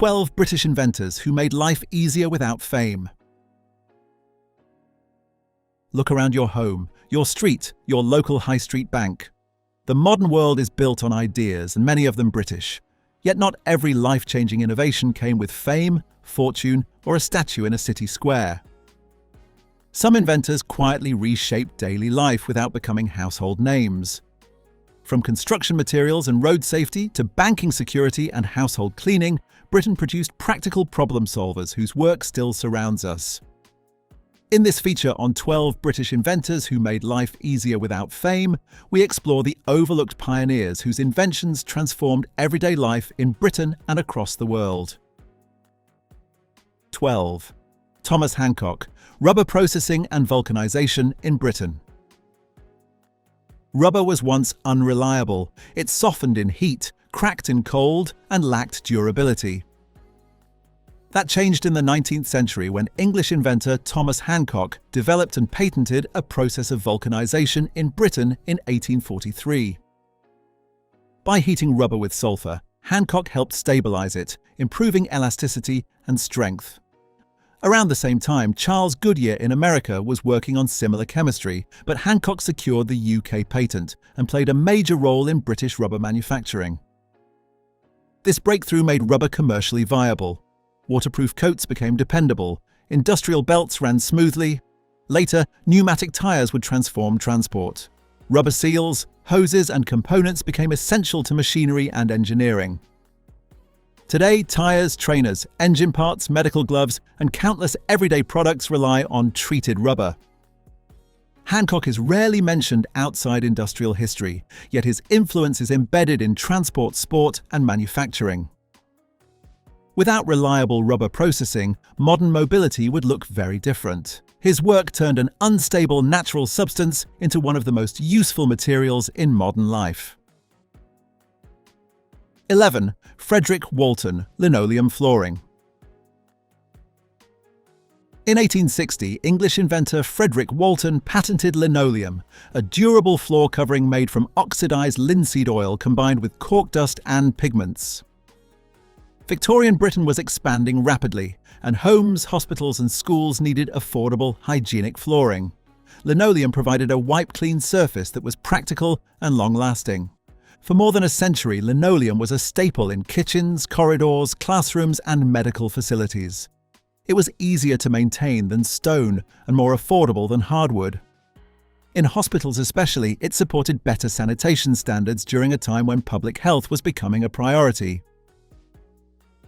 12 British inventors who made life easier without fame. Look around your home, your street, your local high street bank. The modern world is built on ideas, and many of them British. Yet not every life-changing innovation came with fame, fortune, or a statue in a city square. Some inventors quietly reshaped daily life without becoming household names. From construction materials and road safety to banking security and household cleaning, Britain produced practical problem solvers whose work still surrounds us. In this feature on 12 British inventors who made life easier without fame, we explore the overlooked pioneers whose inventions transformed everyday life in Britain and across the world. 12. Thomas Hancock, rubber processing and vulcanisation in Britain. Rubber was once unreliable. It softened in heat, cracked in cold, and lacked durability. That changed in the 19th century when English inventor Thomas Hancock developed and patented a process of vulcanisation in Britain in 1843. By heating rubber with sulphur, Hancock helped stabilise it, improving elasticity and strength. Around the same time, Charles Goodyear in America was working on similar chemistry, but Hancock secured the UK patent and played a major role in British rubber manufacturing. This breakthrough made rubber commercially viable. Waterproof coats became dependable, industrial belts ran smoothly. Later, pneumatic tyres would transform transport. Rubber seals, hoses, and components became essential to machinery and engineering. Today, tyres, trainers, engine parts, medical gloves, and countless everyday products rely on treated rubber. Hancock is rarely mentioned outside industrial history, yet his influence is embedded in transport, sport, and manufacturing. Without reliable rubber processing, modern mobility would look very different. His work turned an unstable natural substance into one of the most useful materials in modern life. 11. Frederick Walton, linoleum flooring. In 1860, English inventor Frederick Walton patented linoleum, a durable floor covering made from oxidized linseed oil combined with cork dust and pigments. Victorian Britain was expanding rapidly, and homes, hospitals, and schools needed affordable, hygienic flooring. Linoleum provided a wipe-clean surface that was practical and long-lasting. For more than a century, linoleum was a staple in kitchens, corridors, classrooms, and medical facilities. It was easier to maintain than stone and more affordable than hardwood. In hospitals especially, it supported better sanitation standards during a time when public health was becoming a priority.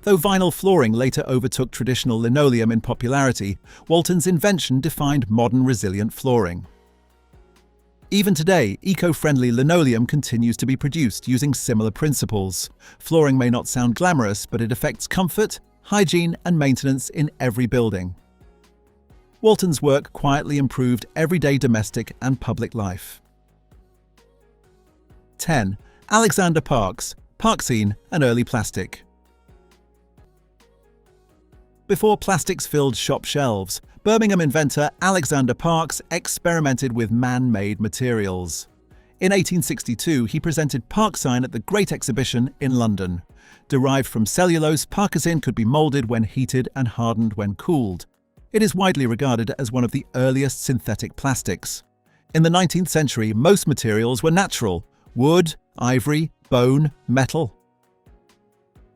Though vinyl flooring later overtook traditional linoleum in popularity, Walton's invention defined modern resilient flooring. Even today, eco-friendly linoleum continues to be produced using similar principles. Flooring may not sound glamorous, but it affects comfort, hygiene, and maintenance in every building. Walton's work quietly improved everyday domestic and public life. 10. Alexander Parkes, Parksine and early plastic. Before plastics filled shop shelves, Birmingham inventor Alexander Parkes experimented with man-made materials. In 1862, he presented Parksine at the Great Exhibition in London. Derived from cellulose, Parksine could be moulded when heated and hardened when cooled. It is widely regarded as one of the earliest synthetic plastics. In the 19th century, most materials were natural: wood, ivory, bone, metal.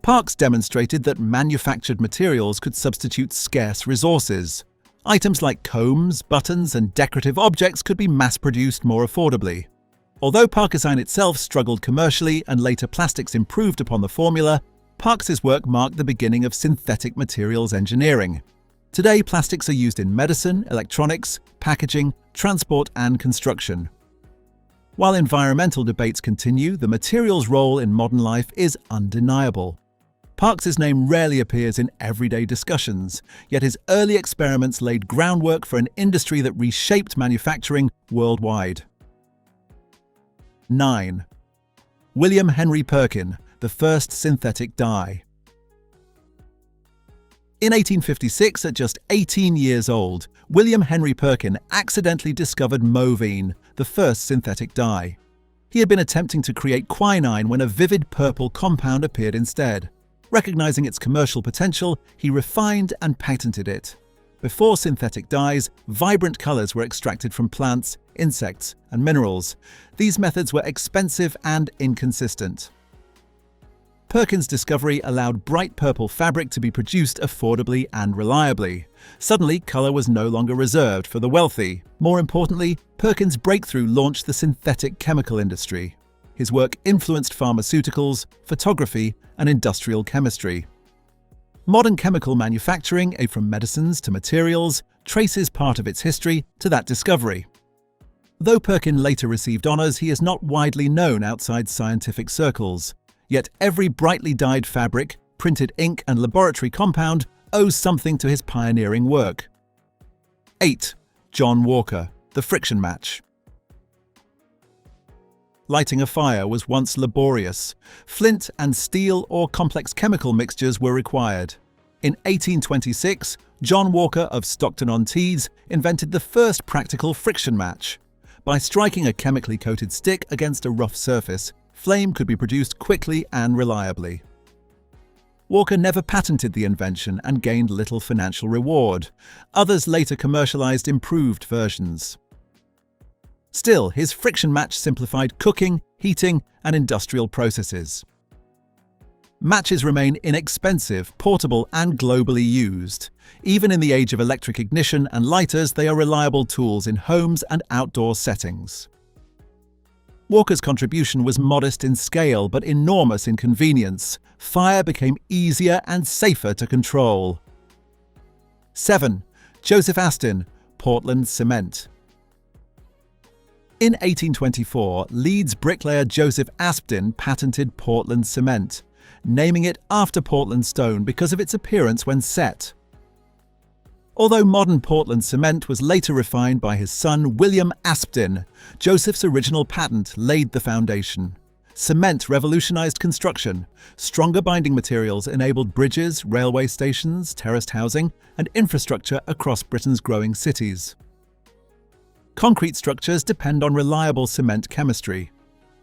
Parkes demonstrated that manufactured materials could substitute scarce resources. Items like combs, buttons, and decorative objects could be mass-produced more affordably. Although Parksine itself struggled commercially and later plastics improved upon the formula, Parkes's work marked the beginning of synthetic materials engineering. Today, plastics are used in medicine, electronics, packaging, transport, and construction. While environmental debates continue, the material's role in modern life is undeniable. Parkes's name rarely appears in everyday discussions, yet his early experiments laid groundwork for an industry that reshaped manufacturing worldwide. 9. William Henry Perkin, the first synthetic dye. In 1856, at just 18 years old, William Henry Perkin accidentally discovered movine, the first synthetic dye. He had been attempting to create quinine when a vivid purple compound appeared instead. Recognizing its commercial potential, he refined and patented it. Before synthetic dyes, vibrant colors were extracted from plants, insects, and minerals. These methods were expensive and inconsistent. Perkins' discovery allowed bright purple fabric to be produced affordably and reliably. Suddenly, color was no longer reserved for the wealthy. More importantly, Perkins' breakthrough launched the synthetic chemical industry. His work influenced pharmaceuticals, photography, and industrial chemistry. Modern chemical manufacturing, from medicines to materials, traces part of its history to that discovery. Though Perkin later received honors, he is not widely known outside scientific circles. Yet every brightly dyed fabric, printed ink, and laboratory compound owes something to his pioneering work. 8. John Walker, the friction match. Lighting a fire was once laborious. Flint and steel or complex chemical mixtures were required. In 1826, John Walker of Stockton-on-Tees invented the first practical friction match. By striking a chemically coated stick against a rough surface, flame could be produced quickly and reliably. Walker never patented the invention and gained little financial reward. Others later commercialized improved versions. Still, his friction match simplified cooking, heating, and industrial processes. Matches remain inexpensive, portable, and globally used. Even in the age of electric ignition and lighters, they are reliable tools in homes and outdoor settings. Walker's contribution was modest in scale but enormous in convenience. Fire became easier and safer to control. 7. Joseph Astin, Portland cement. In 1824, Leeds bricklayer Joseph Astin patented Portland cement, naming it after Portland stone because of its appearance when set. Although modern Portland cement was later refined by his son William Aspdin, Joseph's original patent laid the foundation. Cement revolutionized construction. Stronger binding materials enabled bridges, railway stations, terraced housing, and infrastructure across Britain's growing cities. Concrete structures depend on reliable cement chemistry.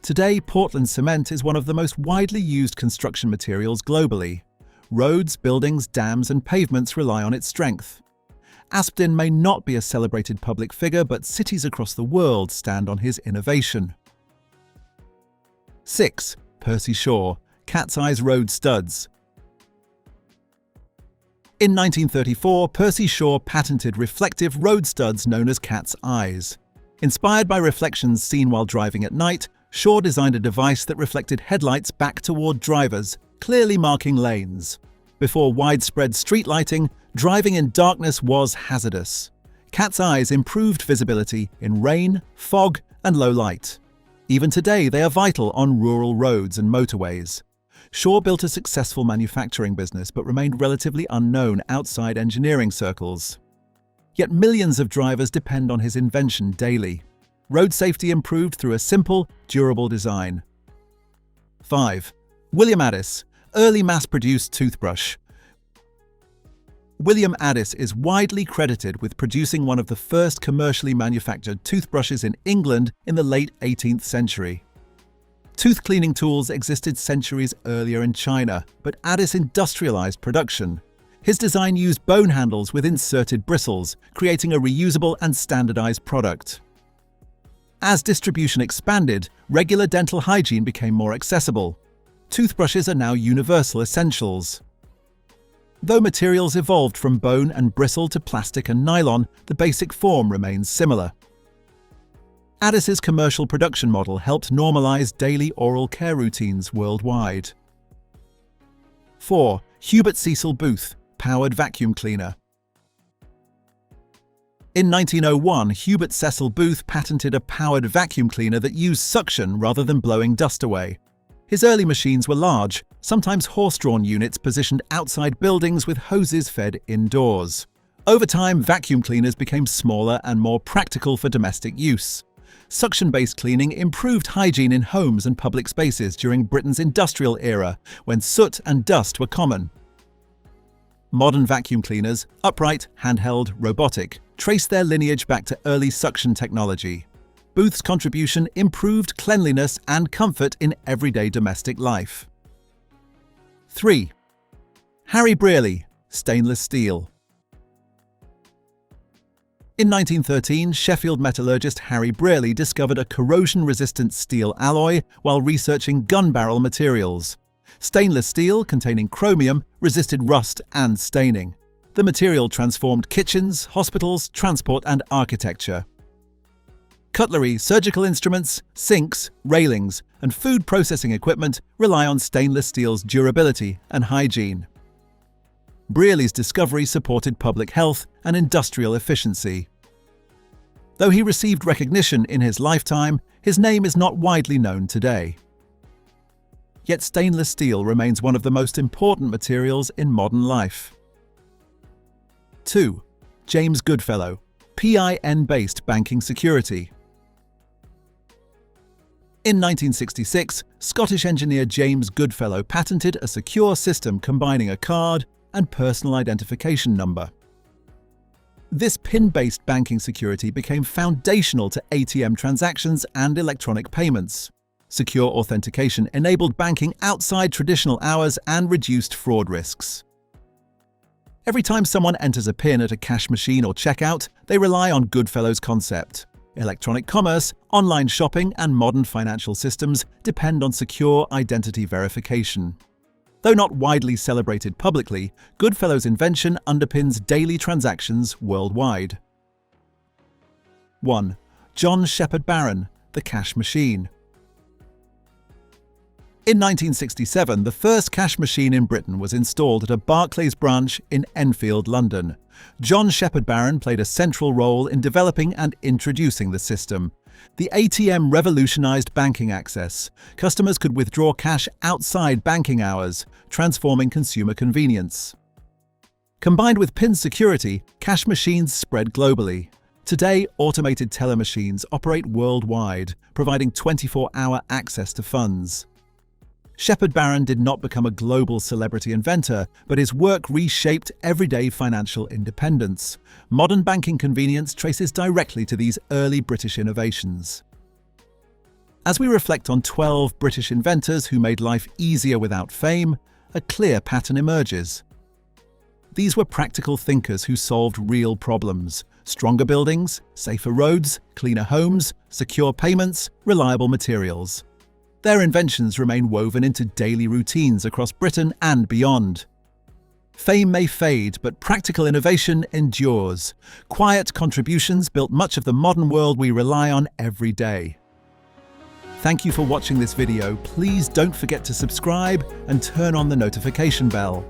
Today, Portland cement is one of the most widely used construction materials globally. Roads, buildings, dams, and pavements rely on its strength. Aspdin may not be a celebrated public figure, but cities across the world stand on his innovation. 6. Percy Shaw, cat's eyes road studs. In 1934, Percy Shaw patented reflective road studs known as cat's eyes. Inspired by reflections seen while driving at night, Shaw designed a device that reflected headlights back toward drivers, clearly marking lanes. Before widespread street lighting, driving in darkness was hazardous. Cat's eyes improved visibility in rain, fog, and low light. Even today, they are vital on rural roads and motorways. Shaw built a successful manufacturing business but remained relatively unknown outside engineering circles. Yet millions of drivers depend on his invention daily. Road safety improved through a simple, durable design. 5. William Addis, early mass-produced toothbrush. William Addis is widely credited with producing one of the first commercially manufactured toothbrushes in England in the late 18th century. Tooth cleaning tools existed centuries earlier in China, but Addis industrialized production. His design used bone handles with inserted bristles, creating a reusable and standardized product. As distribution expanded, regular dental hygiene became more accessible. Toothbrushes are now universal essentials. Though materials evolved from bone and bristle to plastic and nylon, the basic form remains similar. Addis's commercial production model helped normalize daily oral care routines worldwide. 4. Hubert Cecil Booth, powered vacuum cleaner. In 1901, Hubert Cecil Booth patented a powered vacuum cleaner that used suction rather than blowing dust away. His early machines were large, sometimes horse-drawn units positioned outside buildings with hoses fed indoors. Over time, vacuum cleaners became smaller and more practical for domestic use. Suction-based cleaning improved hygiene in homes and public spaces during Britain's industrial era, when soot and dust were common. Modern vacuum cleaners, upright, handheld, robotic, trace their lineage back to early suction technology. Booth's contribution improved cleanliness and comfort in everyday domestic life. 3. Harry Brearley, stainless steel. In 1913, Sheffield metallurgist Harry Brearley discovered a corrosion-resistant steel alloy while researching gun barrel materials. Stainless steel, containing chromium, resisted rust and staining. The material transformed kitchens, hospitals, transport and architecture. Cutlery, surgical instruments, sinks, railings, and food processing equipment rely on stainless steel's durability and hygiene. Brearley's discovery supported public health and industrial efficiency. Though he received recognition in his lifetime, his name is not widely known today. Yet stainless steel remains one of the most important materials in modern life. 2. James Goodfellow, PIN-based banking security. In 1966, Scottish engineer James Goodfellow patented a secure system combining a card and personal identification number. This PIN-based banking security became foundational to ATM transactions and electronic payments. Secure authentication enabled banking outside traditional hours and reduced fraud risks. Every time someone enters a PIN at a cash machine or checkout, they rely on Goodfellow's concept. Electronic commerce, online shopping, and modern financial systems depend on secure identity verification. Though not widely celebrated publicly, Goodfellow's invention underpins daily transactions worldwide. 1. John Shepherd Barron, the cash machine. In 1967, the first cash machine in Britain was installed at a Barclays branch in Enfield, London. John Shepherd Barron played a central role in developing and introducing the system. The ATM revolutionized banking access. Customers could withdraw cash outside banking hours, transforming consumer convenience. Combined with PIN security, cash machines spread globally. Today, automated teller machines operate worldwide, providing 24-hour access to funds. Shepherd Barron did not become a global celebrity inventor, but his work reshaped everyday financial independence. Modern banking convenience traces directly to these early British innovations. As we reflect on 12 British inventors who made life easier without fame, a clear pattern emerges. These were practical thinkers who solved real problems: stronger buildings, safer roads, cleaner homes, secure payments, reliable materials. Their inventions remain woven into daily routines across Britain and beyond. Fame may fade, but practical innovation endures. Quiet contributions built much of the modern world we rely on every day. Thank you for watching this video. Please don't forget to subscribe and turn on the notification bell.